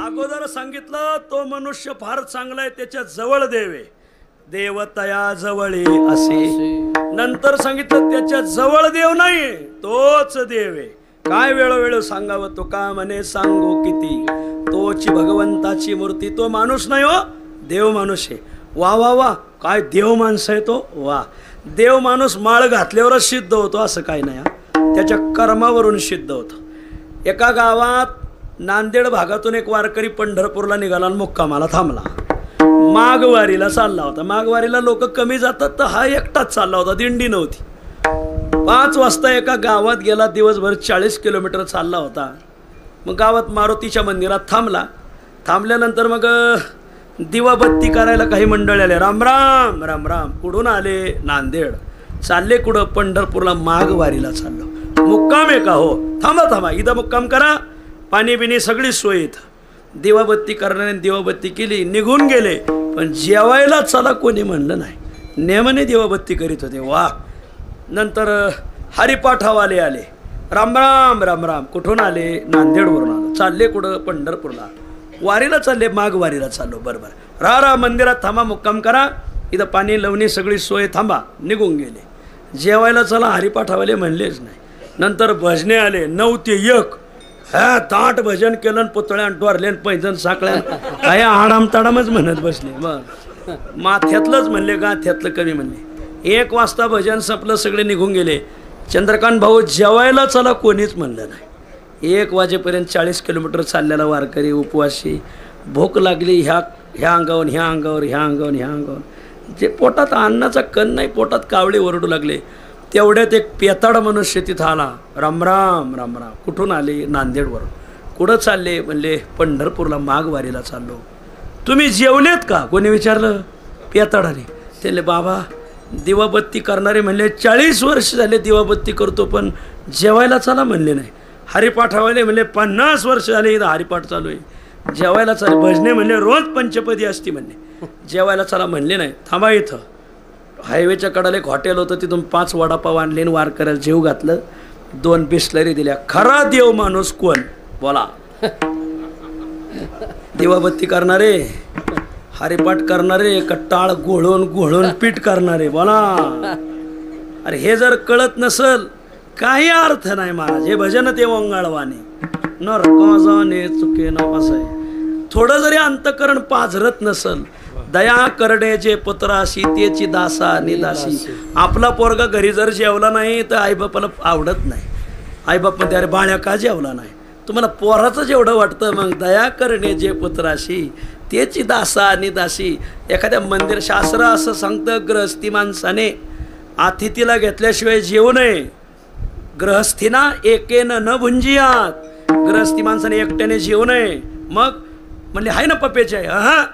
अगोदर सांगितलं तो मनुष्य फार चांगला आहे, त्याच्या जवळ देव आहे, देव तया जवळ असे. नंतर सांगितलं त्याच्या जवळ देव नाही, तोच देव आहे. काय वेळोवेळ सांगावं, तो का म्हणे सांगो किती, तोची भगवंताची मूर्ती. तो माणूस नाही हो, देव माणूस आहे. वा वा वा, काय देव माणूस आहे तो. वा, देव माणूस माळ घातल्यावरच सिद्ध होतो असं काही नाही, त्याच्या कर्मावरून सिद्ध होतो. एका गावात नांदेड भागातून एक वारकरी पंढरपूरला निघाला आणि मुक्कामाला थांबला. माघवारीला चालला होता. माघवारीला लोक कमी जातात, तर हा एकटाच चालला होता, दिंडी नव्हती. 5 वाजता एका गावात गेला. दिवसभर 40 किलोमीटर चालला होता. मग गावात मारुतीच्या मंदिरात थांबला. थांबल्यानंतर मग दिवाबत्ती करायला काही मंडळी आले. राम राम राम राम. कुठून आले? नांदेड. चालले कुठं? पंढरपूरला माघवारीला चाललो. मुक्काम आहे का? हो. थांबा थांबा, इथं मुक्काम करा, पाणी बिणी सगळी सोय इथं. दिवाबत्ती करणाऱ्याने दिवाबत्ती केली, निघून गेले. पण जेवायला चला कोणी म्हणलं नाही, नेमाने दिवाबत्ती करीत होते. वा. नंतर हरिपाठावाले आले. राम राम राम राम. कुठून आले? नांदेडवरून आलो. चालले कुठं? पंढरपूरला. वारीला चालले, माघवारीला चाललो. बरोबर. रा मंदिरात थांबा, मुक्काम करा, इथं पाणी लवणी सगळी सोय, थांबा. निघून गेले. जेवायला चला हरिपाठावाले म्हणलेच नाही. नंतर भजने आले 9 ते 1. हा ताट भजन केलं, पुतळ्या डोरल्यान पैजन साकळ्या काय आडाम ताडामच म्हणत बसले. मग माथ्यातलंच म्हणले, गाथ्यातलं कमी म्हणले. 1 वाजता भजन संपलं, सगळे निघून गेले. चंद्रकांत भाऊ जेवायला चला कोणीच म्हणलं नाही. 1 वाजेपर्यंत 40 किलोमीटर चाललेला वारकरी उपवासी. भूक लागली, ह्या अंगावर ह्या अंगावर ह्या अंगावर ह्या अंगावर. जे पोटात अन्नाचा कण नाही, पोटात कावळे ओरडू लागले. तेवढ्यात एक पेताड मनुष्य तिथं आला. राम राम राम राम. कुठून आले? नांदेडवरून. कुठं चालले? म्हणले पंढरपूरला माघवारीला चाललो. तुम्ही जेवलेत का? कोणी विचारलं. पेताडाने. त्याले बाबा दिवाबत्ती करणारे म्हणले 40 वर्ष झाले दिवाबत्ती करतो, पण जेवायला चला म्हणले नाही. हरिपाठावाले म्हणले 50 वर्ष झाले इथं हरिपाठ चालू आहे, जेवायला चालले. भजने म्हणले रोज पंचपदी असती म्हणले, जेवायला चला म्हणले नाही. थांबा इथं. हायवेच्या कडाला एक हॉटेल होतं, तिथून 5 वडापाव आणले, वार करायला जेव घातलं, 2 बिस्लरी दिल्या. खरा देव माणूस कोण? बोला. दिवाबत्ती करणारे, हरिपाठ करणारे, कट्टाळ घोळून घोळून पीठ करणारे. बोला. अरे हे जर कळत नसल, काही अर्थ नाही महाराज. हे भजन ते ओंगाळवाने नरकाने चुके नाव असं आहे. थोडं जरी अंतकरण पाझरत नसल, दया करण्याचे पुत्राशी तेची दासा निदासी. आपला पोरगा घरी जर जेवला नाही तर आईबापाला आवडत नाही. आईबाप म्हणते अरे बाळ्या का जेवला नाही? तुम्हाला पोराचं जेवढं वाटतं. मग दया करण्याचे पुत्राशी तेची दासा निदासी. एखाद्या मंदिर शास्त्र असं सांगतं, गृहस्थी माणसाने अतिथीला घेतल्याशिवाय जेवू नये. गृहस्थीना एकेनं न भुंजियात. गृहस्थी माणसाने एकट्याने जेवू नये. मग म्हणले हाय ना पप्पेचे आहे. हा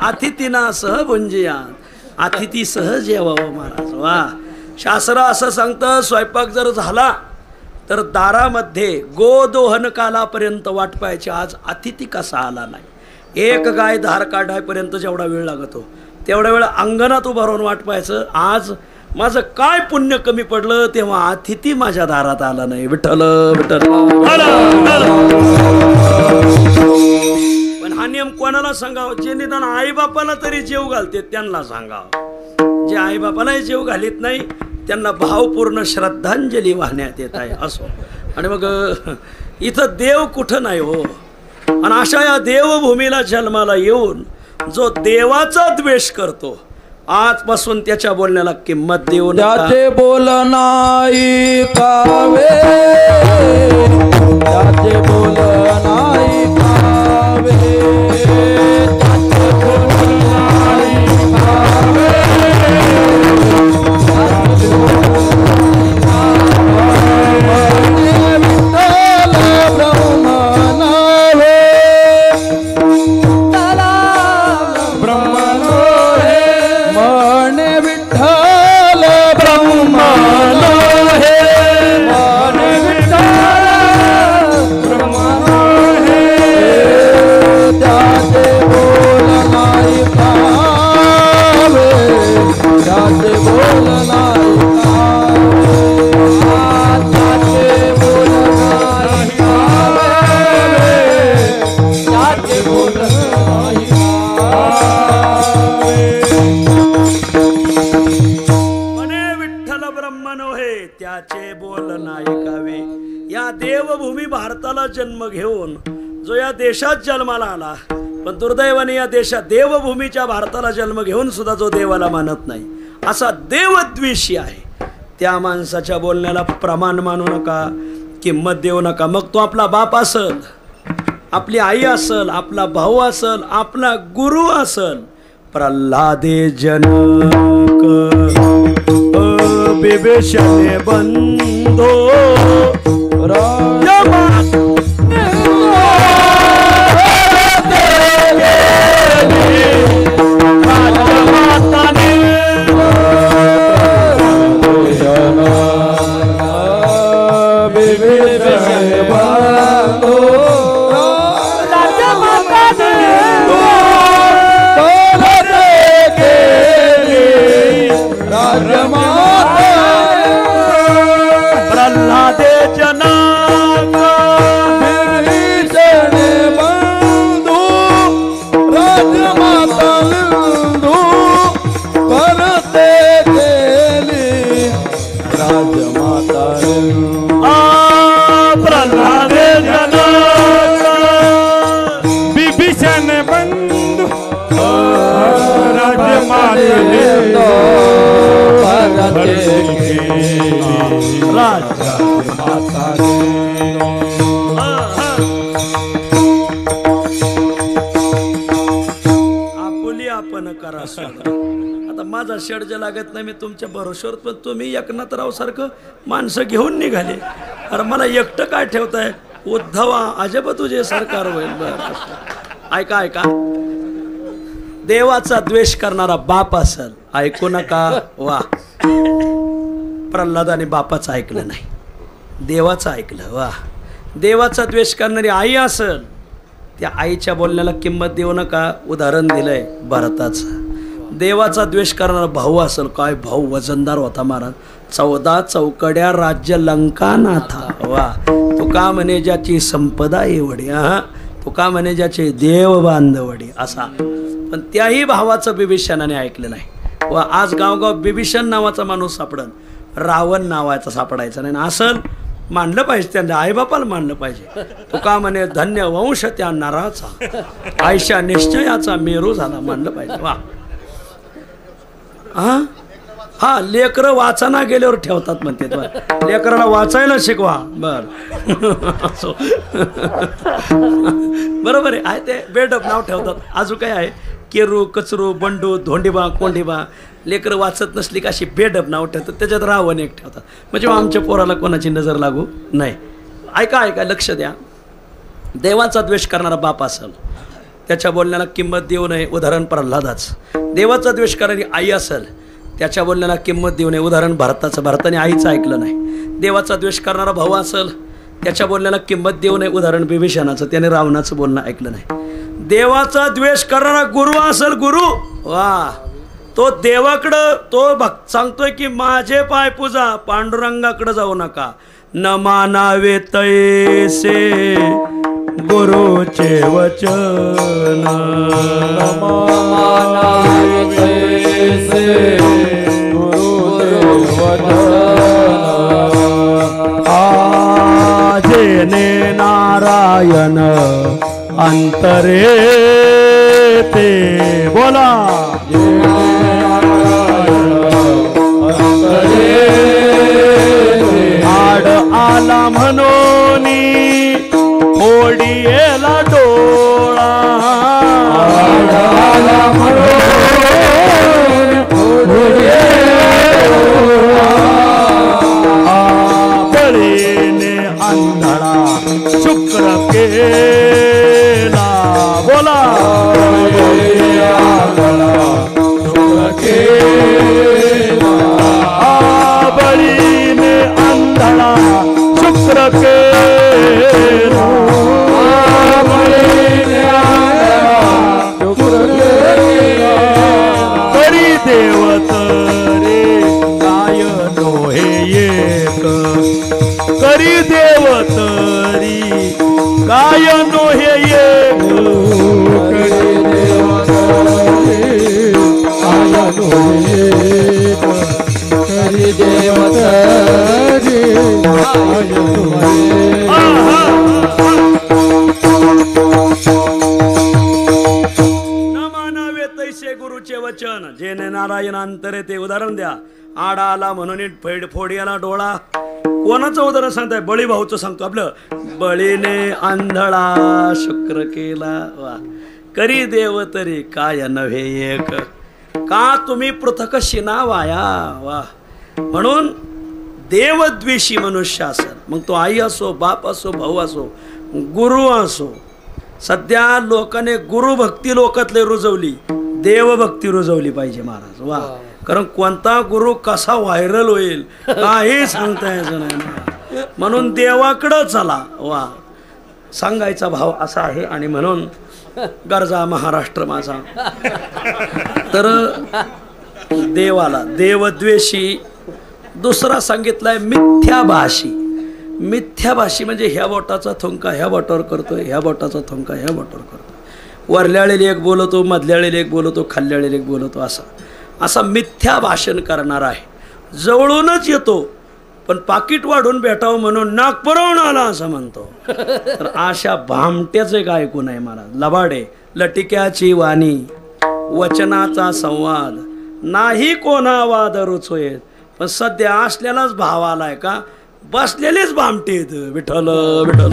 अतिथीना सह भुंजियात. अतिथी सह जेवावं महाराज. वा. शास्त्र असं सांगतं, स्वयंपाक जर झाला तर दारामध्ये गोदोहन कालापर्यंत वाट पाहायची. आज अतिथी कसा आला नाही. 1 गाय धार काढायपर्यंत जेवढा वेळ लागतो तेवढा वेळ अंगणात उभं राहून वाट पाहायचं. आज माझं काय पुण्य कमी पडलं, तेव्हा अतिथी माझ्या दारात आला नाही. विठ्ठल विठ्ठल. पण हा नियम कोणाला सांगावं? जे निदान आईबापाला तरी जेव घालते त्यांना सांगावं. जे आईबापालाही जेव घालीत नाही त्यांना भावपूर्ण श्रद्धांजली वाहण्यात येत आहे. असो. आणि मग इथं देव कुठं नाही हो. आणि अशा या देवभूमीला जन्माला येऊन जो देवाचा द्वेष करतो, आजपासून त्याच्या बोलण्याला किंमत देऊ नका. त्याचे बोल नाही कावे, त्याचे बोल नाही कावे, त्याचे बोल नाही कावे, ब्रह्मनो हे जो या देशात जन्माला आला, पण दुर्दैवाने या देशात देवभूमीच्या भारताला जन्म घेऊन सुद्धा जो देवाला मानत नाही, असा देवद्वेषी आहे, त्या माणसाच्या बोलण्याला प्रमाण मानू नका, किंमत देऊ नका. मग तो आपला बाप असल, आपली आई असल, आपला भाऊ असल, आपला गुरु असल. प्रल्हादे जनक बिभीषणे बंधो प्रल्हादे जनक बिभीषणे बंधू राजमाता लिंधू करते गेली राजमाता प्रल्हादे जनक विभीषण बंधु राजमाता आपुली आपण करा सोड. आता माझा शेडज लागत नाही, मी तुमच्या भरोश्यावर, पण तुम्ही एकनाथराव सारखं माणसं घेऊन निघाले. अरे मला एकटं काय ठेवताय? उद्धवा अजब तुझे सरकार होईल. बरं ऐका ऐका, देवाचा द्वेष करणारा बाप असल, ऐकू नका. वा, प्रल्हादाने बापाचं ऐकलं नाही, देवाचं ऐकलं. वा, देवाचा द्वेष करणारी आई असल, त्या आईच्या बोलण्याला किंमत देऊ नका. उदाहरण दिलंय भरताचं. देवाचा द्वेष करणारा भाऊ असल, काय भाऊ वजनदार होता महाराज, 14 चौकड्या राज्य लंका नाथा. वा, तो का म्हणे ज्याची संपदा एवढी, हा तो का म्हणे ज्याचे देव बांधवडी, असा. पण त्याही भावाचं बिभीषणाने ऐकलं नाही. व आज गावगाव बिभीषण नावाचा माणूस सापडन, रावण नावाचा सापडायचा नाही. असल मानलं पाहिजे, त्यांना आईबापाला मानलं पाहिजे. तो का म्हणे धन्य वंश त्या नराचा, आयशा निश्चयाचा मेरू झाला, मानलं पाहिजे. वा, हा हा, लेकरं वाचाना गेल्यावर ठेवतात म्हणते. लेकराला वाचायला शिकवा. बर बरोबर आहे ते बेडप नाव ठेवतात. अजून काय आहे, केरू कचरू बंडू धोंडीबा कोंडीबा. लेकरं वाचत नसली का अशी बेडप नाव ठेवतात, त्याच्यात रावण एक ठेवतात, म्हणजे आमच्या पोराला कोणाची नजर लागू नाही. ऐका ऐका, लक्ष द्या. देवाचा द्वेष करणारा बाप असेल, त्याच्या बोलण्याला किंमत देऊ नये. उदाहरण प्रल्हादाच. देवाचा द्वेष करणारी आई असेल, त्याच्या बोलण्याला किंमत देऊ नये. उदाहरण भरताचं, भरताने आईचं ऐकलं नाही. देवाचा द्वेष करणारा भाऊ असेल, त्याच्या बोलण्याला किंमत देऊ नये. उदाहरण बिभीषणाचं, त्याने रावणाचं बोलणं ऐकलं नाही. देवाचा द्वेष करणारा गुरु असेल, गुरु, वा, तो देवाकडं तो भक्त सांगतोय की माझे पाय पूजा, पांडुरंगाकडे जाऊ नका. न मानावे तैसे गुरुचे वचन, मानावे तैसे गुरुचे वचन. जेने नारायण अंतरे ते बोला, आड आला म्हणून ओढीला डोळा, आड आला म्हणून बळीने आंधळा शुक्र केला. बोला, बळीने आंधळा शुक्र केला. तरी देवत रे काय नोहे एक, करी देवतरी काय नोहे एक. न मानावे तैसे गुरुचे वचन, जेने नारायण अंतरे ते उदाहरण द्या. आडा आला म्हणून फोडी आला डोळा. कोणाचं उदाहरण सांगताय? बळी भाऊचं सांगतो. आपलं बळीने आंधळा शुक्र केला. वा करी देव तरी काय नव्हे एक, का तुम्ही पृथक शिना वाया. वा म्हणून देवद्वेषी मनुष्य असेल, मग तो आई असो, बाप असो, भाऊ असो, गुरु असो. सध्या लोकांनी गुरुभक्ती लोकातले रुजवली, देवभक्ती रुजवली पाहिजे महाराज. वा कारण कोणता गुरु कसा व्हायरल होईल काही सांगता यायचं नाही. म्हणून देवाकडं चला. वा सांगायचा भाव असा आहे. आणि म्हणून गरजा महाराष्ट्र माझा. तर देवाला देवद्वेषी. दुसरा सांगितलाय मिथ्याभाषी. मिथ्याभाषी म्हणजे ह्या बोटाचा थुंका ह्या बोटावर करतोय, ह्या बोटाचा थुंका ह्या बोटावर करतोय. वरल्याळेली एक बोलतो, मधल्याळेली एक बोलतो, खाल्ल्याळेली एक बोलतो. असा मिथ्या भाषण करणार आहे. जवळूनच येतो पण पाकिट वाढून भेटावं म्हणून नाक पुरवून आला असं म्हणतो. तर अशा भामट्याचे काय ऐकू नये महाराज. लबाडे लटिक्याची वाणी, वचनाचा संवाद, नाही कोणा वाद रुचोय. पण सध्या असलेलाच भाव आलाय का बसलेलेच भामटे विठ्ठल विठ्ठल.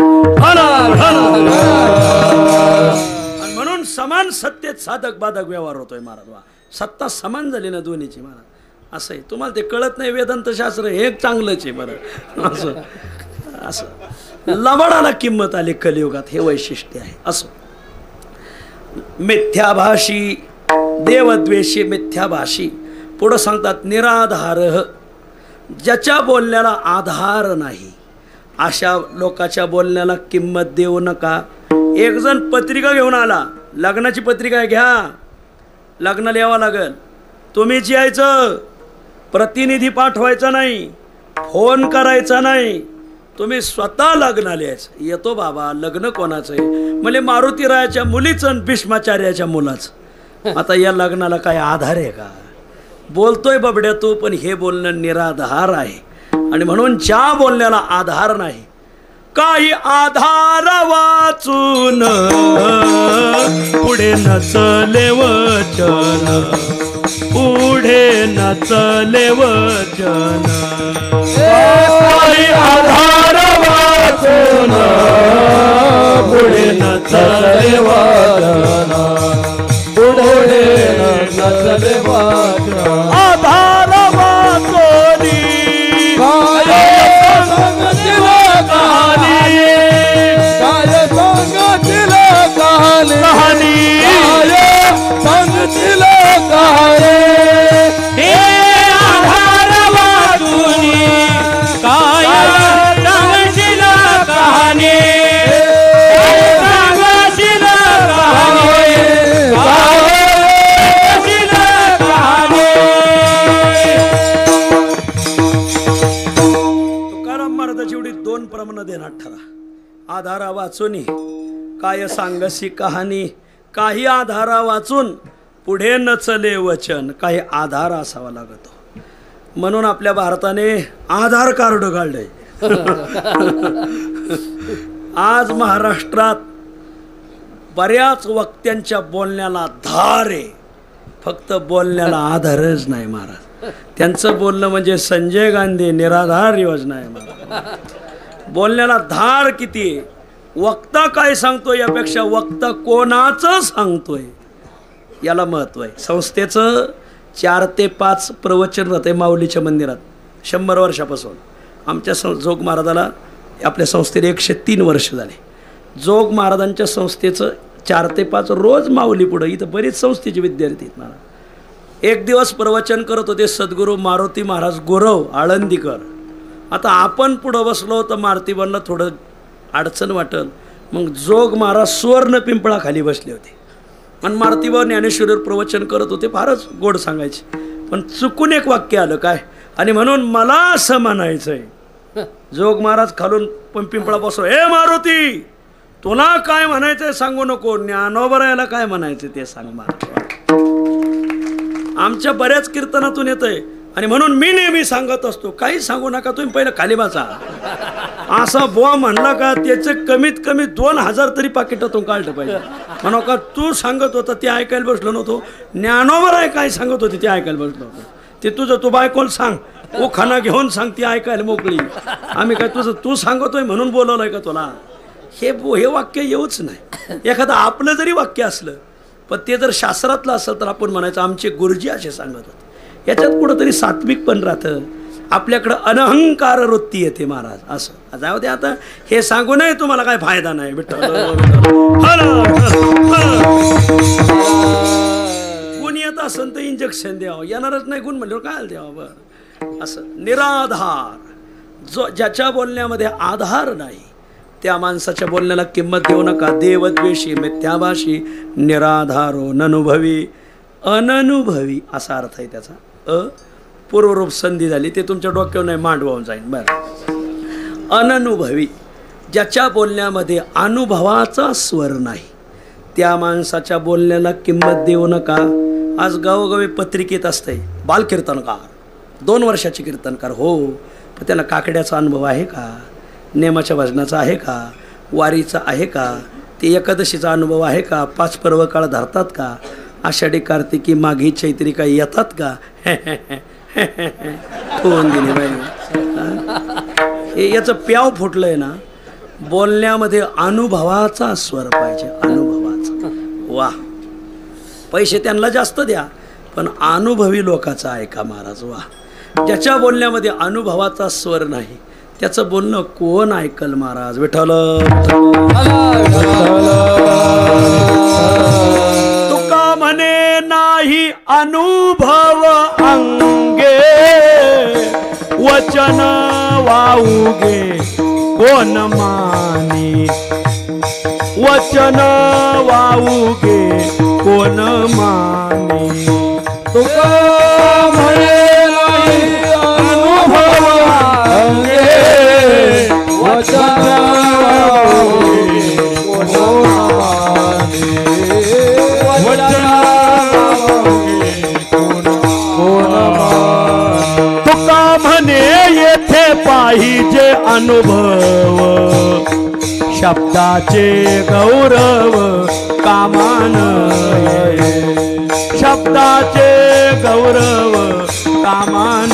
म्हणून समान सत्तेत साधक बाधक व्यवहार होतोय महाराज. वा सत्ता समान झाली ना दोन्हीची महाराज. असं आहे. तुम्हाला ते कळत नाही. वेदांत शास्त्र हे चांगलंच आहे बरं. असं असं लबाडाला किंमत आली कलियुगात, हे वैशिष्ट्य आहे. असं मिथ्याभाषी, देवद्वेषी, मिथ्याभाषी. पुढं सांगतात निराधार, ज्याच्या बोलण्याला आधार नाही अशा लोकांच्या बोलण्याला किंमत देऊ नका. एक जण पत्रिका घेऊन आला, लग्नाची पत्रिका घ्या, लग्नाला यावं लागेल, तुम्हीच यायचं, प्रतिनिधी पाठवायचा नाही, फोन करायचा नाही, तुम्ही स्वतः लग्नाला यायचं. येतो बाबा, लग्न कोणाचं आहे? म्हणजे मारुतीरायाच्या मुलीचं आणि भीष्माचार्याच्या मुलाचं. आता या लग्नाला काय आधार आहे का? बोलतोय बबड्या तू, पण हे बोलणं निराधार आहे. आणि म्हणून ज्या बोलण्याला आधार नाही, काही आधार वाचून पुढे नचले वचन, पुढे नचले वचन. काही आधार वाचून पुढे नचले वचन, पुढे नचले वचन. आधार वाचोनी आधारा वाचून काय सांगसी कहाणी. काही आधारा वाचून पुढे नचले वचन. काही आधार असावा लागतो. म्हणून आपल्या भारताने आधार कार्ड काढले. आज महाराष्ट्रात बऱ्याच वक्त्यांच्या बोलण्याला धार आहे, फक्त बोलण्याला आधारच नाही महाराज. त्यांचं बोलणं म्हणजे संजय गांधी निराधार योजना आहे महाराज. बोलण्याला धार किती आहे. वक्ता काय सांगतोय यापेक्षा वक्ता कोणाचं सांगतोय याला महत्त्व आहे. संस्थेचं 4 ते 5 प्रवचन राहते माऊलीच्या मंदिरात 100 वर्षापासून. आमच्या जोग महाराजाला आपल्या संस्थेला 103 वर्ष झाले. जोग महाराजांच्या संस्थेचं 4 ते 5 रोज माऊली पुढं. इथं बरीच संस्थेचे विद्यार्थी आहेत महाराज. एक दिवस प्रवचन करत होते सद्गुरू मारुती महाराज गोरव आळंदीकर. आता आपण पुढं बसलो तर मारुतीवरनं थोडं अडचण वाटल. मग जोग महाराज सुवर्ण पिंपळाखाली बसले होते आणि मारुतीवर ज्ञानेश्वरीवर प्रवचन करत होते. फारच गोड सांगायचे, पण चुकून एक वाक्य आलं काय. आणि म्हणून मला असं म्हणायचं आहे, जोग महाराज खालून पिंपळा बसलो, हे मारुती तुला काय म्हणायचंय सांगू नको, ज्ञानोबरायला काय म्हणायचं ते सांग महाराज. आमच्या बऱ्याच कीर्तनातून येतंय. आणि म्हणून मी नेहमी सांगत असतो, काही सांगू नका, तुम्ही पहिलं खाली बसा. असा बुवा म्हणला का त्याचे कमीत कमी 2000 तरी पाकिटातून काढलं पाहिजे. म्हणा का तू सांगत होता ते ऐकायला बसलो नव्हतो. ज्ञानोबर आहे काय सांगत होती ते ऐकायला बसलो होतो. ते तुझं तू बायकोला सांग, ओ खाना घेऊन सांग, ती ऐकायला मोकळी. आम्ही काय तुझं तू सांगतोय म्हणून बोलवलंय का तुला? हे वाक्य येऊच नाही. एखादं आपलं जरी वाक्य असलं पण ते जर शास्त्रातलं असेल तर आपण म्हणायचं आमचे गुरुजी असे सांगत होते. याच्यात कुठंतरी सात्विक पण राहतं. आपल्याकडं अनहंकार वृत्ती येते महाराज. असं जाऊ दे आता. हे सांगू नये तुम्हाला काय फायदा नाही. गुण येत असेल तर इंजेक्शन द्यावं, येणारच नाही गुण म्हणल्यावर काय द्यावं. बरं असं निराधार जो ज्याच्या बोलण्यामध्ये आधार नाही त्या माणसाच्या बोलण्याला किंमत देऊ नका. देवद्वेषी मिथ्याभाषी निराधारो ननुभवी अननुभवी असा अर्थ आहे त्याचा. पूर्वरूप संधी झाली ते तुमच्या डोक्यावर नाही मांडवावून जाईल. बरं अननुभवी ज्याच्या बोलण्यामध्ये अनुभवाचा स्वर नाही त्या माणसाच्या बोलण्याला किंमत देऊ नका. आज गावोगावी पत्रिकेत असते बालकीर्तनकार 2 वर्षाचे कीर्तनकार हो, पण त्याला काकड्याचा अनुभव आहे का? नेमाच्या भजनाचा आहे का? वारीचा आहे का? ते एकादशीचा अनुभव आहे का? 5 पर्व काळ धरतात का? आषाढी कार्तिकी माघी चैत्री काही येतात का? ठेवून दिली बाई. याचं प्याव फुटलंय ना. बोलण्यामध्ये अनुभवाचा स्वर पाहिजे. अनुभवाचा. वा पैसे त्यांना जास्त द्या पण अनुभवी लोकांचा ऐका महाराज. वा ज्याच्या बोलण्यामध्ये अनुभवाचा स्वर नाही त्याचं बोलणं कोण ऐकल महाराज. विठ्ठल तुका म्हणे नाही अनुभव अंगे वचन वाऊगे कोण मानी. वचन वाऊगे कोण मानी. तुका म्हणे नाही अनुभव अंगे वचन वाऊगे कोण मानी. वचन वाऊगे कोण मानी. तुका म्हणे येथे पाहिजे अनुभव शब्दाचे गौरव कामान ये. शब्दाचे गौरव कामान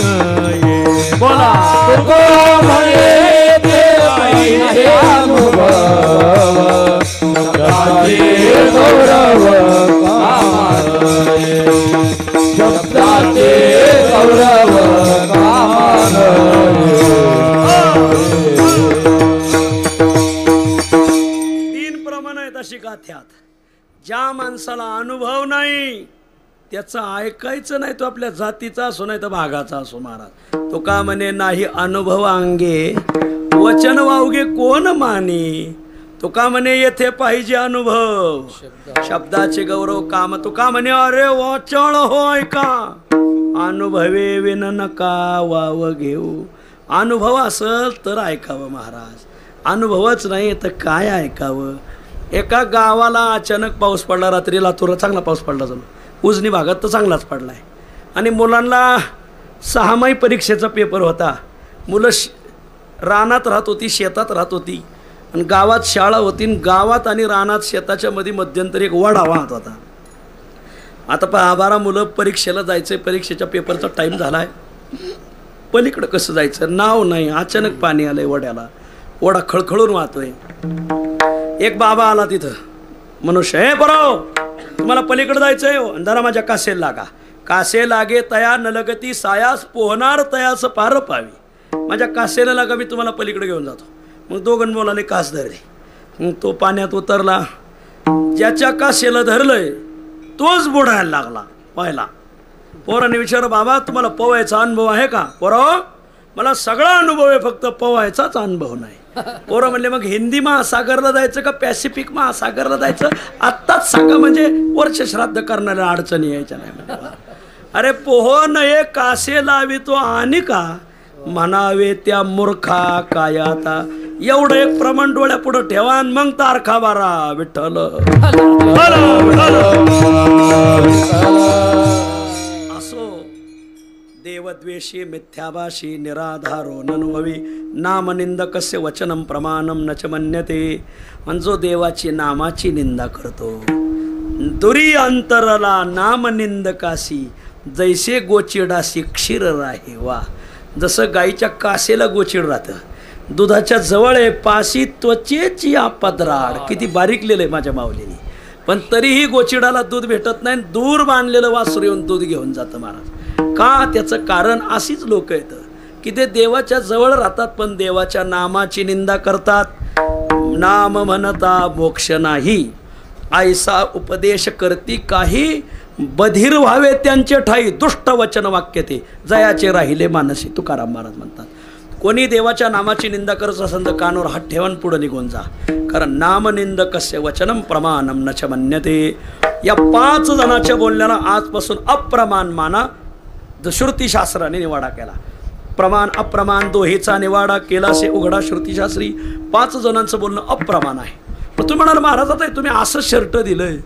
ये. बोला तुका म्हणे येथे पाहिजे अनुभव शब्दाचे गौरव कामान ये. शब्दाचे गौरव कामान ये. 3 प्रमाण आहेत अशी गाथ्यात. ज्या माणसाला अनुभव नाही त्याचं ऐकायचं नाही. तो आपल्या जातीचा असो नाही तर भागाचा असो महाराज. तो का म्हणे नाही अनुभव अंगे वचन वावगे कोण मानी. तो का म्हणे येथे पाहिजे अनुभव शब्दाचे गौरव काम. तो का म्हणे अरे वचन होय का अनुभवे विन नका वाव घेऊ. अनुभव असेल तर ऐकावं महाराज. अनुभवच नाही तर काय ऐकावं. एका गावाला अचानक पाऊस पडला. रात्री लातूरला चांगला पाऊस पडला. जणू उजनी भागात तर चांगलाच पडला आहे. आणि मुलांना 6माही परीक्षेचा पेपर होता. मुलं रानात राहत होती, शेतात राहत होती आणि गावात शाळा होती. गावात आणि रानात शेताच्या मध्ये मध्यंतरी एक वडा वाहत होता. आता 12 मुलं परीक्षेला जायचं. परीक्षेच्या पेपरचा टाईम झाला आहे. पलीकडं कसं जायचं नाव नाही. अचानक पाणी आलंय वड्याला. वडा खळखळून वाहतोय. एक बाबा आला तिथं. मनुष्य हे बरो तुम्हाला पलीकडे जायचंय जरा माझ्या कासेल लागा. कासे लागे तया नलगती सायास पोहणार तयास पार पावी. माझ्या कासेला लागा मी तुम्हाला पलीकडे घेऊन जातो. मग दोघं मुलाने कास धरले. मग तो पाण्यात उतरला. ज्याच्या कासेला धरलंय तोच बुडायला लागला पाहिला. पोराने विचारलं बाबा तुम्हाला पोवायचा अनुभव आहे का? पोरा मला सगळा अनुभव आहे फक्त पोवायचाच अनुभव नाही. पोरं म्हणले मग हिंदी महासागरला जायचं का पॅसिफिक महासागरला जायचं आत्ताच सांगा म्हणजे वर्ष श्राद्ध करणाऱ्या अडचणी यायच्या नाही म्हणजे. अरे पोहो नये कासे लावी तो आणि का म्हणावे त्या मूर्खा काय. आता एवढं एक प्रमाण डोळ्या पुढं ठेवा आणि मग तारखा बारा. विठ्ठल असो देव देवद्वेषी मिथ्याभाषी निराधारो ननुभवी नामनिंदकस्य वचनम प्रमाणम न च मन्यते. म्हणजे जो देवाची नामाची निंदा करतो, दुरी अंतरला नामनिंदकासी जैसे गोचिडासी क्षीर राहे. वा, जसं गाईच्या कासेला गोचिड राहतं, दुधाच्या जवळ आहे पाशी त्वचेची आपदराड. किती बारीक लिहिलंय माझ्या माऊलीने, पण तरीही गोचिडाला दूध भेटत नाही. दूर बांधलेलं वासरू येऊन दूध घेऊन जातं महाराज. का? त्याचं कारण अशीच लोक आहेत की ते देवाच्या जवळ राहतात पण देवाच्या नामाची निंदा करतात. नाम म्हणता मोक्ष नाही, ऐसा उपदेश करती काही, बधीर व्हावे त्यांचे ठाई, दुष्ट वचन वाक्य ते जयाचे राहिले मानसी. तुकाराम महाराज म्हणतात, कोणी देवाच्या नामाची निंदा करत असेल तर कानावर हात ठेवून पुढे निघून जा. कारण नामनिंदकस्य वचनम प्रमाणम न च मन्यते. या 5 जणांच्या बोलण्याला आजपासून अप्रमाण माना. श्रुतीशास्त्राने निवाडा केला. प्रमाण अप्रमाण दोहेचा निवाडा केला से उघडा श्रुतीशास्त्री. 5 जणांचं बोलणं अप्रमाण आहे. पण तुम्ही म्हणाल महाराज आता तुम्ही असं शर्ट दिलंय,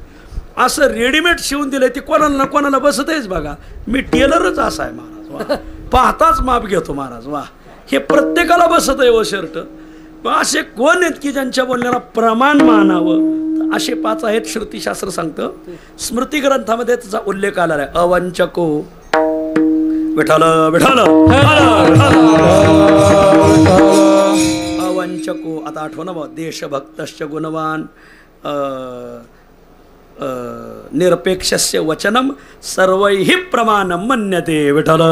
असं रेडीमेड शिवून दिलंय, ते कोणाला ना कोणाला बसत आहेच बघा. मी टेलरच असा आहे महाराज. वा, पाहताच माप घेतो महाराज. वा, हे प्रत्येकाला बसत आहे व शर्ट. असे कोण आहेत की ज्यांच्या बोलण्याला प्रमाण मानावं? असे 5 आहेत. श्रुतीशास्त्र सांगतं. स्मृती ग्रंथामध्ये त्याचा उल्लेख आला आहे. अवंचको विठ्ठल विठ्ठल अवंचको. आता आठवण बा, देशभक्तश्च गुणवान निरपेक्षस्य वचनम सर्वैहि प्रमाणम मन्यते. विठ्ठल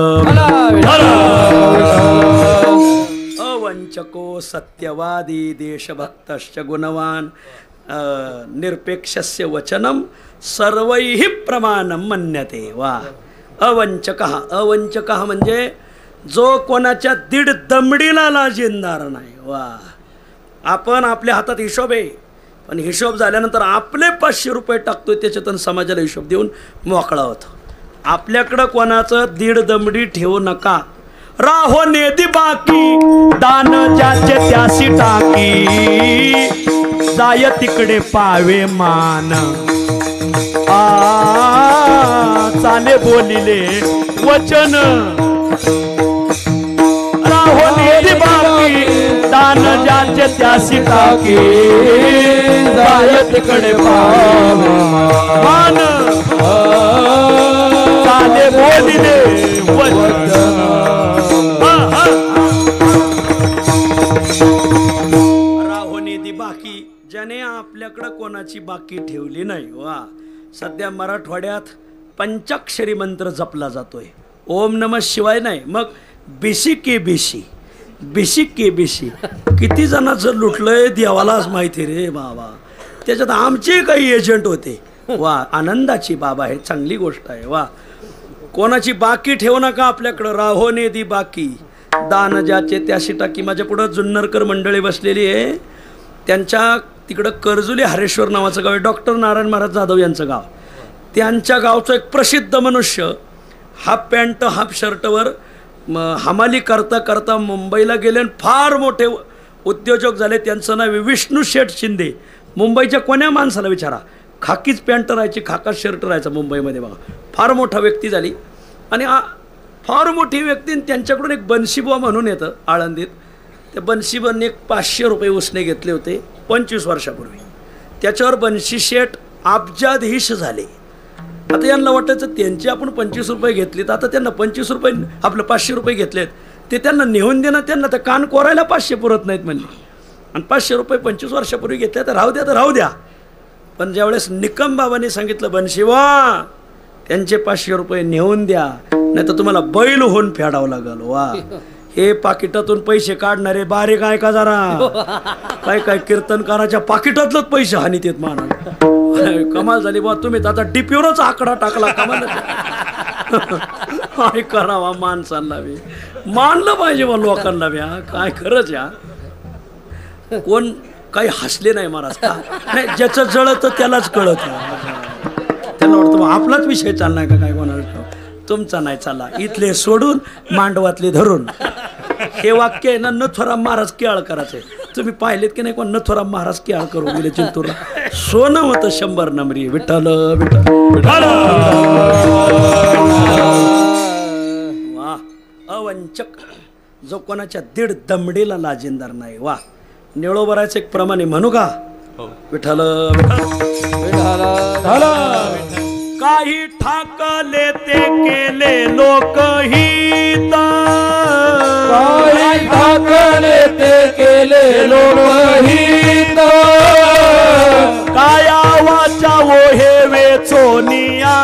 अवंचको सत्यवादी देशभक्तश्च गुणवान निरपेक्षस्य वचनम सर्वैहि प्रमाणम मन्यते. वा, अवंचकः. अवंचकः म्हणजे जो कोणाच्या दीड दमडीला लाजिंदार नाही. वा, आपण आपल्या हातात हिशोब आहे, पण हिशोब झाल्यानंतर आपले 500 रुपये टाकतोय, त्याच्यातून समाजाला हिशोब देऊन मोकळा होतो. आपल्याकडं कोणाचं दीड दमडी ठेवू नका. राहो नेदी बाकी दान ज्याचे त्यासी टाकी, जाय तिकडे पावे मान. चाले बोलिले वचन, राहो नेदी बाकी दान ज्याचे त्यासी टाकी, जाय तिकडे पावे मान. चाले बोलिले वचन. राहोनी बाकी, ज्याने आपल्याकडं कोणाची बाकी ठेवली नाही. वा, सध्या मराठवाड्यात पंचाक्षरी मंत्र जपला जातोय. ओम नमः शिवाय नाही, मग बिशी के बिशी, बिशी के बिशी. किती जणांचं लुटलंय देवालाच माहिती रे बाबा. त्याच्यात आमचे काही एजंट होते. वा, आनंदाची बाबा आहे, चांगली गोष्ट आहे. वा, कोणाची बाकी ठेवू नका आपल्याकडं. राहोने दी बाकी दान ज्याचे त्याशी टाकी. माझ्या पुढं जुन्नरकर मंडळी बसलेली आहे. त्यांच्या तिकडं कर्जुली हरेश्वर नावाचं गाव आहे. डॉक्टर नारायण महाराज जाधव यांचं गाव. त्यांच्या गावचं एक प्रसिद्ध मनुष्य हाफ पॅन्ट हाफ शर्टवर हमाली करता करता मुंबईला गेले आणि फार मोठे उद्योजक झाले. त्यांचं नाव विष्णू शेठ शिंदे. मुंबईच्या कोण्या माणसाला विचारा, खाकीच पॅन्ट राहायची, खाकाच शर्ट राहायचा मुंबईमध्ये. बघा, फार मोठा व्यक्ती झाली. आणि फार मोठी व्यक्ती. त्यांच्याकडून एक बनशीबुवा म्हणून येतं आळंदीत. त्या बनशीबांनी एक 500 रुपये उसने घेतले होते 25 वर्षापूर्वी. त्याच्यावर बनशी शेठ अब्जाधीश झाले. आता यांना वाटायचं त्यांचे आपण 25 रुपये घेतलेत, आता त्यांना 25 रुपये आपलं 500 रुपये घेतलेत, ते त्यांना नेऊन देणं. त्यांना तर कान कोरायला 500 पुरत नाहीत म्हणले. आणि 500 रुपये 25 वर्षापूर्वी घेतले तर राहू द्या, तर राहू द्या. पण ज्यावेळेस निकम बाबांनी सांगितलं बनशिवा त्यांचे 500 रुपये नेऊन द्या, नाही तर तुम्हाला बैल होऊन फेडावं लागल. वा, हे पाकिटातून पैसे काढणारे बारीक आहे का जरा. काय काय कीर्तनकाराच्या पाकिटातलंच पैसे हानीत येत माना. कमाल झाली बा. तुम्ही आता डीपीवरच आकडा टाकला. कमाल काय करावा माणसांना बी. मानलं पाहिजे बा लोकांना बी. काय खरंच या. कोण काही हसले नाही महाराज का नाही. ज्याचं जळत त्यालाच कळत. त्यांना वाटतं आपलाच विषय चाललाय का काय. कोणाला तुमचा नाही चालला. इथले सोडून मांडवातले धरून. हे वाक्य आहे ना, नथुराम महाराज केळ करायचे. तुम्ही पाहिलेत की नाही कोण नथुराम महाराज केळ करून गेले चिंतूरला. सोनं होतं 100 नंबरी. विठ्ठल विठ्ठल. वा, अवंचक, जो कोणाच्या दीड दमडीला लाजिंदार नाही. वा, निळोबराचं एक प्रमाणे म्हणू का? विठ्ठल काही ठाकले ते केले लोकहित, काही ठाकले ते केले लोकहित, काया वाचा वो हे वेचोनिया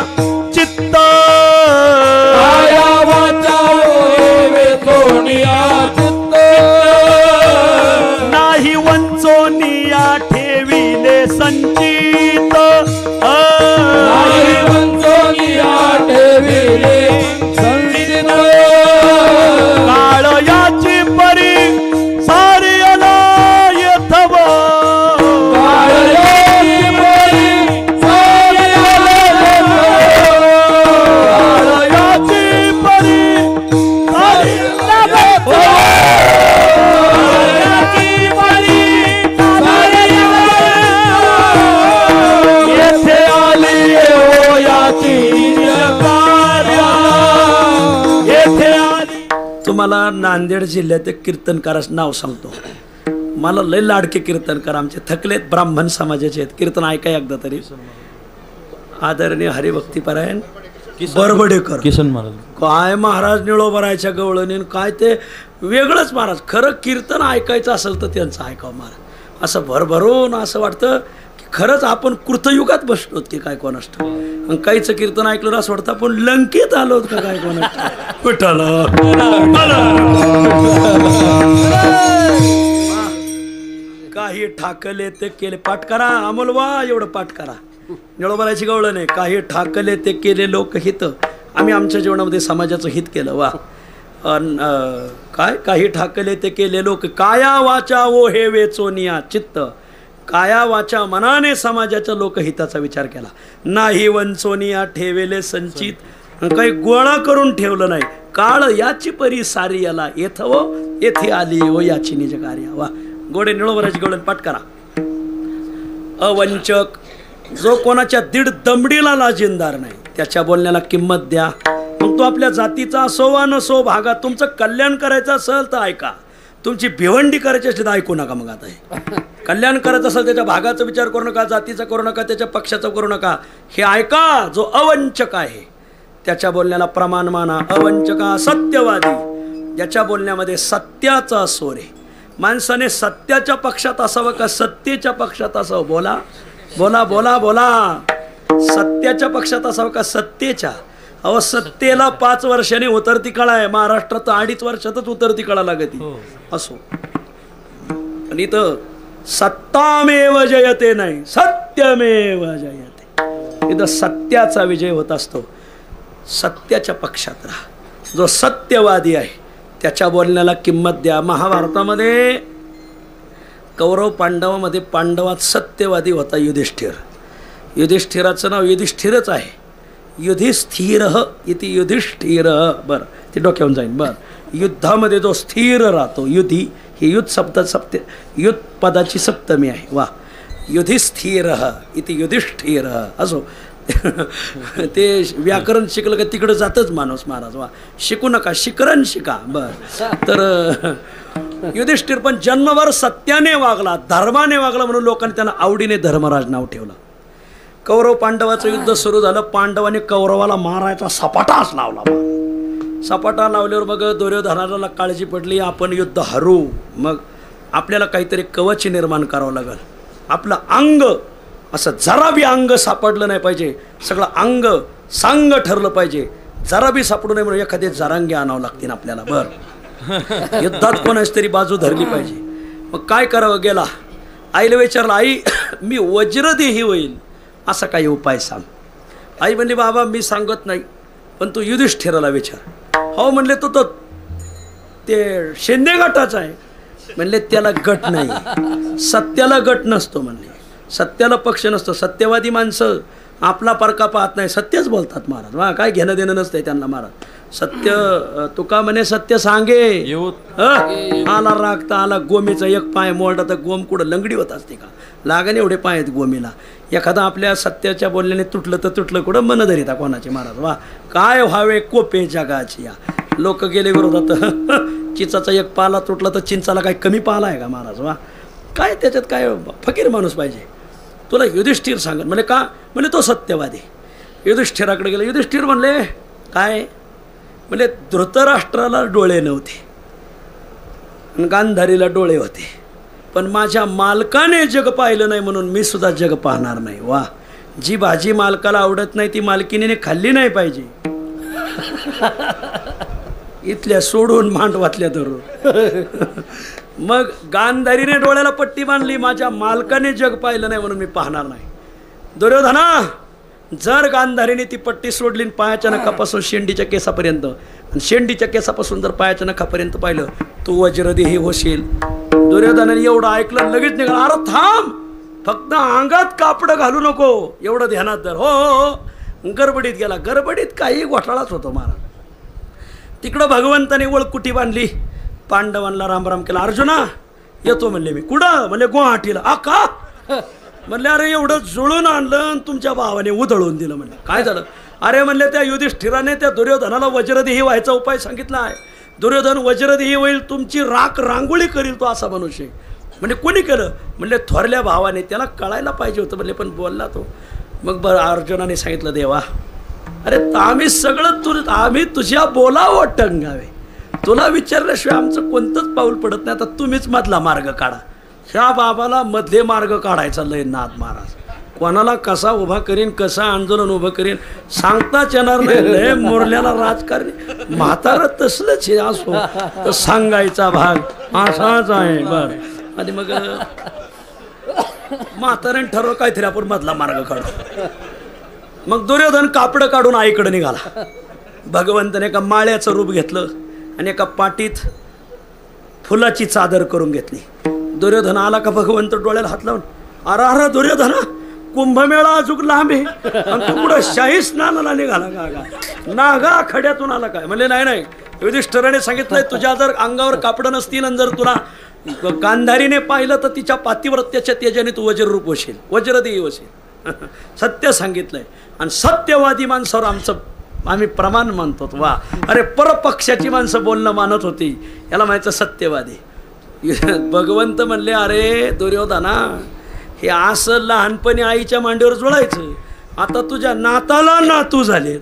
चित्त, काया वाचा हे वेचोनिया चित्त, नाही वंचोनिया ठेविले संचित, नाही वंचोनिया ठेविले संचित, काळ याची परी सारियला येथव, तुम्हाला नांदेड जिल्ह्यात एक कीर्तनकाराचं नाव सांगतो. मला लय लाडके कीर्तनकार आमचे थकलेत, ब्राह्मण समाजाचे आहेत. कीर्तन ऐका एकदा तरी. आदरणीय हरिभक्तीपरायण बरबडेकर, किसन महाराज. काय महाराज निळोबरायच्या गवळणी, काय ते वेगळंच महाराज. खरं कीर्तन ऐकायचं असेल तर त्यांचं ऐकावं महाराज. असं भरभरून असं वाटतं की खरंच आपण कृतयुगात बसलो की काय कोणास ठाऊक. काहीचं कीर्तन ऐकलं असं वाटतं आपण लंकेत आलो का काय कोणास ठाऊक. विठ्ठल काही ठाकले ते केले. पाठ करा अमोल, वा एवढं पाठ करा. निळोबरायची गवळण नाही. काही ठाकले ते केले लोकहित, आम्ही आमच्या जीवनामध्ये समाजाचं हित केलं. वा, काय काही ठाकले ते केले लोक, काया वाचा वो हे वेचोनिया चित्त, काया वाचा मनाने समाजाच्या लोकहिताचा विचार केला. नाही वंचोनिया ठेवेले संचित, काही गोळा करून ठेवलं नाही. काळ याची परी सारी याला येथव, येथे आली हो याची निज कार्य. वा, गोडे निळोबराची गवळण पाठ करा. अवंचक, जो कोणाच्या दीड दमडीला लाजिंदार नाही, त्याच्या बोलण्याला किंमत द्या. मग तो आपल्या जातीचा असो वा नसो, भागात तुमचं कल्याण करायचं असेल तर ऐका, तुमची भिवंडी करायची असेल तर ऐकू नका. मग आता हे कल्याण करायचं असेल त्याच्या भागाचा विचार करू नका, जातीचा करू नका, त्याच्या पक्षाचा करू नका. हे ऐका, जो अवंचक आहे त्याच्या बोलण्याला प्रमाण माना. अवंचका सत्यवादी, ज्याच्या बोलण्यामध्ये सत्याचा स्वर आहे. माणसाने सत्याच्या पक्षात असावं का सत्तेच्या पक्षात असावं? बोला बोला बोला बोला. सत्याच्या पक्षात असावं का सत्तेच्या? अहो, सत्तेला 5 वर्षांनी उतरती कळा आहे. महाराष्ट्रात 2.5 वर्षातच उतरती कळा लागती. असो, आणि इथं सत्तामेव जयते नाही, सत्यमेव जयते. इथं सत्याचा विजय होत असतो. सत्याच्या पक्षात राहा. जो सत्यवादी आहे त्याच्या बोलण्याला किंमत द्या. महाभारतामध्ये कौरव पांडवामध्ये पांडवात सत्यवादी होता युधिष्ठिर. युधिष्ठिराचं नाव युधिष्ठिरच आहे. युधिस्थिर इति युधिष्ठिर. बरं, ते डोक्यावरून जाईन. बरं, युद्धामध्ये जो स्थिर राहतो, युधी ही युद्ध सप्त युद्ध पदाची सप्तमी आहे. वा, युधिस्थिर इति युधिष्ठिर. असो, ते व्याकरण शिकलं का तिकडं जातच माणूस महाराज. वा, शिकू नका, शिकरण शिका. बरं, तर युधिष्ठिर पण जन्मभर सत्याने वागला, धर्माने वागला, म्हणून लोकांनी त्यांना आवडीने धर्मराज नाव ठेवलं. कौरव पांडवाचं युद्ध सुरू झालं. पांडवाने कौरवाला मारायचा सपाटाच लावला. सपाटा लावल्यावर मग दुर्योधनाला काळजी पडली, आपण युद्ध हरू, मग आपल्याला काहीतरी कवच निर्माण करावं लागेल. आपलं अंग असं जरा बी अंग सापडलं नाही पाहिजे, सगळं अंग सांग ठरलं पाहिजे. जरा बी सापडू नये म्हणून एखादे जरांगे आणावं लागतील आपल्याला. बरं, युद्धात कोणाच तरी बाजू धरली पाहिजे. मग काय करावं? गेला आईला विचारलं, आई मी वज्रदेही होईल, असा काही उपाय सांग. आई म्हणली, बाबा मी सांगत नाही, पण तू युधिष्ठिराला विचार. हो म्हणले, तो ते शिंदे गटाचा आहे. म्हणले, त्याला गट नाही, सत्याला गट नसतो. म्हणले, सत्याला पक्ष नसतो. सत्यवादी माणसं आपला परका पाहत नाही, सत्यच बोलतात महाराज. वा, काय घेणं देणं नसतंय त्यांना महाराज. सत्य तुका म्हणे सत्य सांगे. आला रागता आला गोमीचा एक पाय मोडला तर गोम कुठं लंगडी होत असते का? लागण एवढे पाय आहेत गोमीला. एखादा आपल्या सत्याच्या बोलण्याने तुटलं तर तुटलं कुठं मन धरिता कोणाचे महाराज. वा, काय व्हावे कोपे जगाची या. लोक गेले विरोधात चिंचाचा एक पाला तुटला तर चिंचाला काय कमी पाला आहे का महाराज? वा काय त्याच्यात काय फकीर माणूस पाहिजे. तुला युधिष्ठिर सांगत म्हणजे का म्हणजे तो सत्यवादी. युधिष्ठिराकडे गेला. युधिष्ठिर म्हणले काय म्हणजे धृतराष्ट्राला डोळे नव्हते आणि गांधारीला डोळे होते, पण माझ्या मालकाने जग पाहिलं नाही म्हणून मी सुद्धा जग पाहणार नाही. वा, जी भाजी मालकाला आवडत नाही ती मालकीने खाल्ली नाही पाहिजे. इथल्या सोडून मांडवातल्या धरून. मग गांधारीने डोळ्याला पट्टी बांधली, माझ्या मालकाने जग पाहिलं नाही म्हणून मी पाहणार नाही. दुर्योधना, जर गांधारीने ती पट्टी सोडली पायाच्या नखापासून शेंडीच्या केसापर्यंत आणि शेंडीच्या केसापासून जर पायाच्या नखापर्यंत पाहिलं तू वज्रदेही होशील. दुर्योधनाने एवढं ऐकलं लगेच निघाला. अरे थांब, फक्त अंगात कापड घालू नको एवढं ध्यानात धर. हो हो, गडबडीत गेला. गडबडीत काही घोटाळाच होतो महाराज. तिकडं भगवंताने वळकुटी बांधली, पांडवांना रामराम केला. अर्जुना येतो म्हणले मी. कुठं म्हणले गुवाहाटीला. आ का म्हणले अरे एवढं जुळून आणलं आणि तुमच्या भावाने उधळून दिलं. म्हणले काय झालं? अरे म्हणले त्या युधिष्ठिराने त्या दुर्योधनाला वज्रदेही व्हायचा उपाय सांगितला आहे. दुर्योधन वज्रदेही होईल, तुमची राख रांगोळी करील तो असा मनुष्य. म्हणजे कोणी केलं? म्हणले थोरल्या भावाने. त्याला कळायला पाहिजे होतं म्हणले, पण बोलला तो. मग बरं अर्जुनाने सांगितलं देवा अरे आम्ही सगळं आम्ही तुझ्या बोलावं टंगावे, तुला विचारल्याशिवाय आमचं कोणतंच पाऊल पडत नाही. आता तुम्हीच मधला मार्ग काढा. ह्या बाबाला मधले मार्ग काढायचा लय नाद महाराज. कोणाला कसा उभा करीन, कसं आंदोलन उभं करीन सांगताच येणार नाही. लय मोरल्याला राजकारणी म्हातारं तसलंच हे असो तर सांगायचा भाग असाच आहे. बर आणि मग म्हाताऱ्याने ठरव काहीतरी आपण मधला मार्ग काढू. मग दुर्योधन कापड काढून आईकडे निघाला. भगवंताने एका माळ्याचं रूप घेतलं आणि एका पाटीत फुलाची चादर करून घेतली. दुर्योधन आला का भगवंत डोळ्याला हात लावून अरे अरे दुर्योधना, कुंभमेळा अजून लांब आहे आणि तू पुढं शाही स्नानाला निघाला का? नागा खड्यातून आला काय? म्हणले नाही नाही, युधिष्ठिराने सांगितलंय तुझ्या जर अंगावर कापड नसतील आणि जर तुला गांधारीने पाहिलं तर तिच्या पातिव्रत्याच्या तेजाने तू वज्ररूप होशील, वज्रदेही होशील. सत्य सांगितलंय आणि सत्यवादी माणसावर आम्ही प्रमाण मानतो. वा, अरे परपक्षाची माणसं बोलणं मानत होती, याला म्हणायचं सत्यवादी. भगवंत म्हणले अरे दुर्योधना, हे असं लहानपणी आईच्या मांडीवर जोडायचं, आता तुझ्या नाताला नातू झाले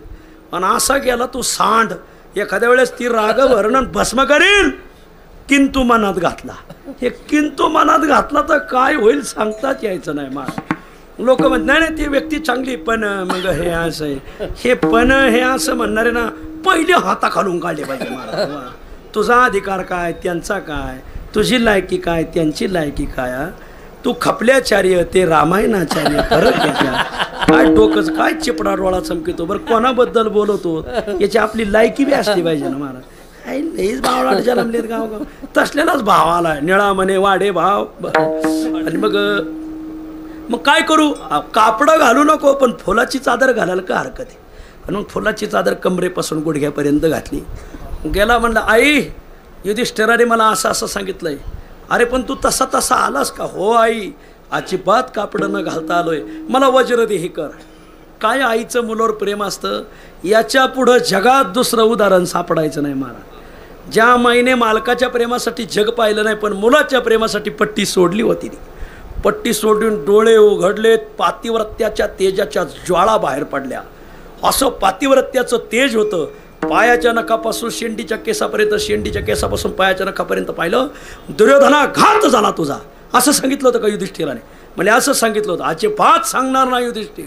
आणि असा गेला तू सांड. एखाद्या वेळेस ती राग वर्णन भस्म करील, किंतु मनात घातला. हे किंतु मनात घातला तर काय होईल सांगताच यायचं नाही. मला लोक म्हणत नाही नाही ती व्यक्ती चांगली, पण मग हे असं आहे, हे पण हे असं म्हणणारे ना पहिले हाता खालून काढले पाहिजे. मला तुझा अधिकार काय, त्यांचा काय, तुझी लायकी काय, त्यांची लायकी काय. तू खपल्याचार्य ते रामायणाचार्य, फरक घ्यायचा. काय डोकंच काय चिपडा डोळा चमकितो. बरं कोणाबद्दल बोलवतो याची आपली लायकी बी असली पाहिजे ना महाराज. काही लईच भावला जन्मलेत गाव तसलेलाच भाव आला, निळा म्हणे वाडे भाव. आणि मग काय करू? कापडं घालू नको, पण फुलाची चादर घालायला का हरकत आहे? आणि मग फुलाची चादर कमरेपासून गुडघ्यापर्यंत घातली. गेला म्हणलं आई युधिष्ठिराने मला असं असं सांगितलंय. अरे पण तू तसा तसा आलास का? हो आई, अजिबात कापडं न घालता आलोय, मला वज्रदेही कर. काय आईचं मुलावर प्रेम असतं, याच्या पुढं जगात दुसरं उदाहरण सापडायचं नाही महाराज. ज्या माईने मालकाच्या प्रेमासाठी जग पाहिलं नाही, पण मुलाच्या प्रेमासाठी पट्टी सोडली होती. पट्टी सोडून डोळे उघडले, पातिव्रत्याच्या तेजाच्या ज्वाळा बाहेर पडल्या. असं पातिव्रत्याचं तेज होतं. पायाच्या नखापासून शेंडीच्या केसापर्यंत, शेंडीच्या केसापासून पायाच्या नखापर्यंत पाहिलं. दुर्योधना घात झाला तुझा, असं सांगितलं होतं का युधिष्ठिराने? म्हणजे असं सांगितलं होतं. अजिबात सांगणार नाही युधिष्ठिर.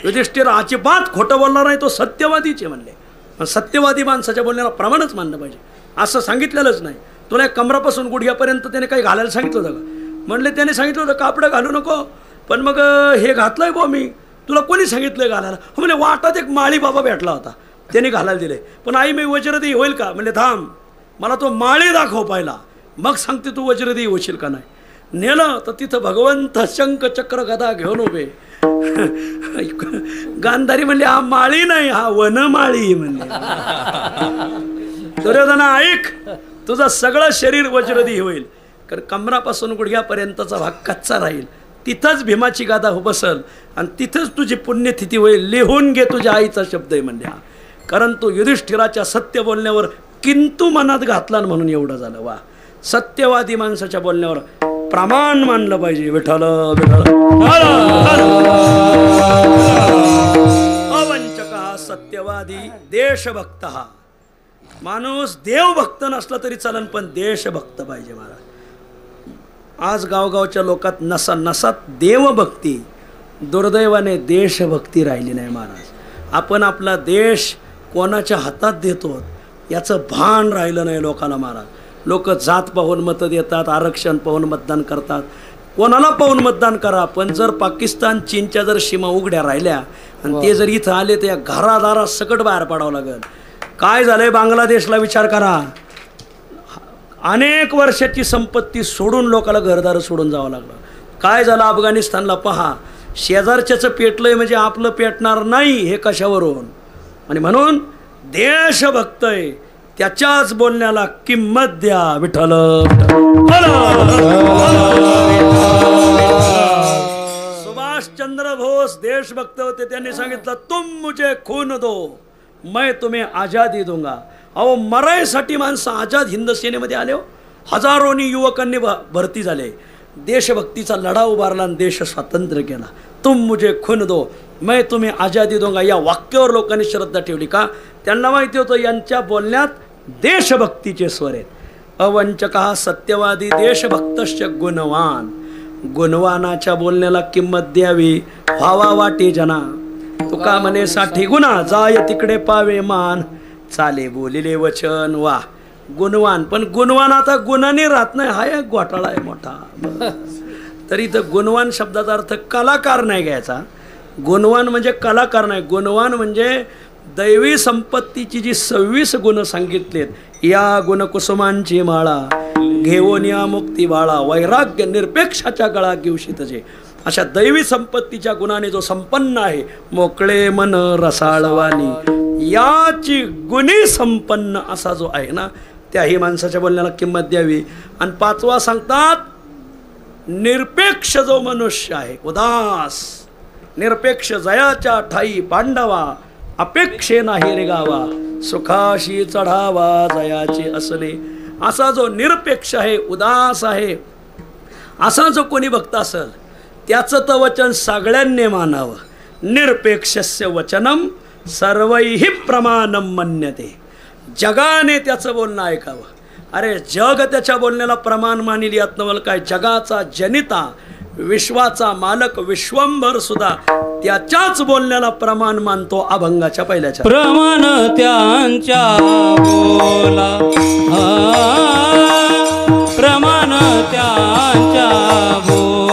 युधिष्ठिर अजिबात खोटं बोलणार नाही, तो सत्यवादीचे म्हणले. सत्यवादी माणसाच्या बोलण्याला प्रमाणच मानलं पाहिजे. असं सांगितलेलंच नाही. तुला कमरापासून गुडघ्यापर्यंत त्याने काही घालायला सांगितलं होतं का? म्हणले त्याने सांगितलं होतं कापडं घालू नको, पण मग हे घातलंय बो मी. तुला कोणी सांगितलंय घालायला? म्हणजे वाटात एक माळी बाबा भेटला होता, त्याने घालायला दिले. पण आई मी वज्रदेही होईल का? म्हणजे थांब, मला तो माळी दाखव पहिला, मग सांगते तू वज्रदेही होशील का नाही. नेलं तर तिथं भगवंत शंख चक्र गदा घेऊन उभे. गांधारी म्हणले हा माळी नाही, हा वनमाळी म्हणले. दुर्योधना ऐक, तुझं सगळं शरीर वज्रदेही होईल, कारण कमरापासून गुडघ्यापर्यंतचा भाग कच्चा राहील. तिथंच भीमाची गादा बसल आणि तिथंच तुझी पुण्यतिथी होईल. लिहून घे, तुझ्या आईचा शब्द आहे म्हणजे. कारण तू युधिष्ठिराच्या सत्य बोलण्यावर किंतु मनात घातला न म्हणून एवढं झालं. वा, सत्यवादी माणसाच्या बोलण्यावर प्रमाण मानलं पाहिजे. विठ्ठल विठ्ठल. अवंचक हा सत्यवादी देशभक्त. हा माणूस देवभक्त नसला तरी चालन, पण देशभक्त पाहिजे. महाराज आज गावगावच्या लोकात नसात देवभक्ती, दुर्दैवाने देशभक्ती राहिली नाही. महाराज आपण आपला देश कोणाच्या हातात देतो याचं भान राहिलं नाही लोकांना. महाराज लोक जात पाहून मतं देतात, आरक्षण पाहून मतदान करतात. कोणाला पाहून मतदान करा, पण जर पाकिस्तान चीनच्या जर सीमा उघड्या राहिल्या आणि ते जर इथं आले तर या घरादारात सकट बाहेर पडावं लागेल. काय झालंय बांगलादेशला विचार करा. अनेक वर्षाची संपत्ती सोडून लोकांना घरदार सोडून जावं लागलं. काय झालं अफगाणिस्तानला पहा. शेजारच्याचं पेटलंय म्हणजे आपलं पेटणार नाही हे कशावरून. आणि म्हणून देशभक्त आहे त्याच्याच बोलण्याला किंमत द्या. विठ्ठल. सुभाषचंद्र बोस देशभक्त होते. त्यांनी सांगितलं तुम मुझे खून दो मैं तुम्हें आजादी दूंगा. अहो मरायसाठी माणसं आझाद हिंद सेनेमध्ये आले. हजारोनी युवकांनी भरती झाले. देशभक्तीचा लढा उभारला आणि देश स्वातंत्र्य केला. तुम मुझे खून दो मैं तुम्हें आजादी दूंगा या वाक्यावर लोकांनी श्रद्धा ठेवली. का? त्यांना माहिती होतं यांच्या बोलण्यात देशभक्तीचे स्वर आहेत. अवंचक हा सत्यवादी देशभक्तश्च गुणवान. गुणवानाच्या बोलण्याला किंमत द्यावी. व्हावा वाटे जना. तुका म्हणे 60 गुणा जाय तिकडे पावे मान. चाले बोलिले वचन. वा, गुणवान. पण गुणवान आता गुणाने राहत नाही. हा एक घोटाळा आहे मोठा. तरी इथं गुणवान शब्दाचा अर्थ कलाकार नाही घ्यायचा. गुणवान म्हणजे कलाकार नाही. गुणवान म्हणजे दैवी संपत्तीची जी 26 गुण सांगितलेत. या गुणकुसुमांची माळा घेऊन या मुक्ती बाळा. वैराग्य निरपेक्षाच्या गळा घेऊ शितजे. अशा दैवी संपत्तीच्या गुणाने जो संपन्न आहे. मोकळे मन रसाळवानी याची गुणी संपन्न असा जो आहे ना, त्याही माणसाच्या बोलण्याला किंमत द्यावी. आणि 5वा सांगतात निरपेक्ष जो मनुष्य आहे. उदास निरपेक्ष जयाच्या ठाई पांडवा. अपेक्षे नाही रे गावा सुखाशी चढावा जयाचे असणे. असा जो निरपेक्ष आहे, उदास आहे, असा जो कोणी भक्त असेल त्याचं तर वचन सगळ्यांनी मानावं. निरपेक्षस्य वचनम सर्वैहि प्रमाणम मन्यते. जगाने त्याचं बोलणं ऐकावं. अरे जग त्याच्या बोलण्याला प्रमाण मानिल यात नवल काय. जगाचा जनिता, विश्वाचा मालक विश्वंभर सुद्धा त्याच्याच बोलण्याला प्रमाण मानतो. अभंगाच्या पहिल्याच्या प्रमाण त्यांच्या बोला. प्रमाण त्यांच्या बोला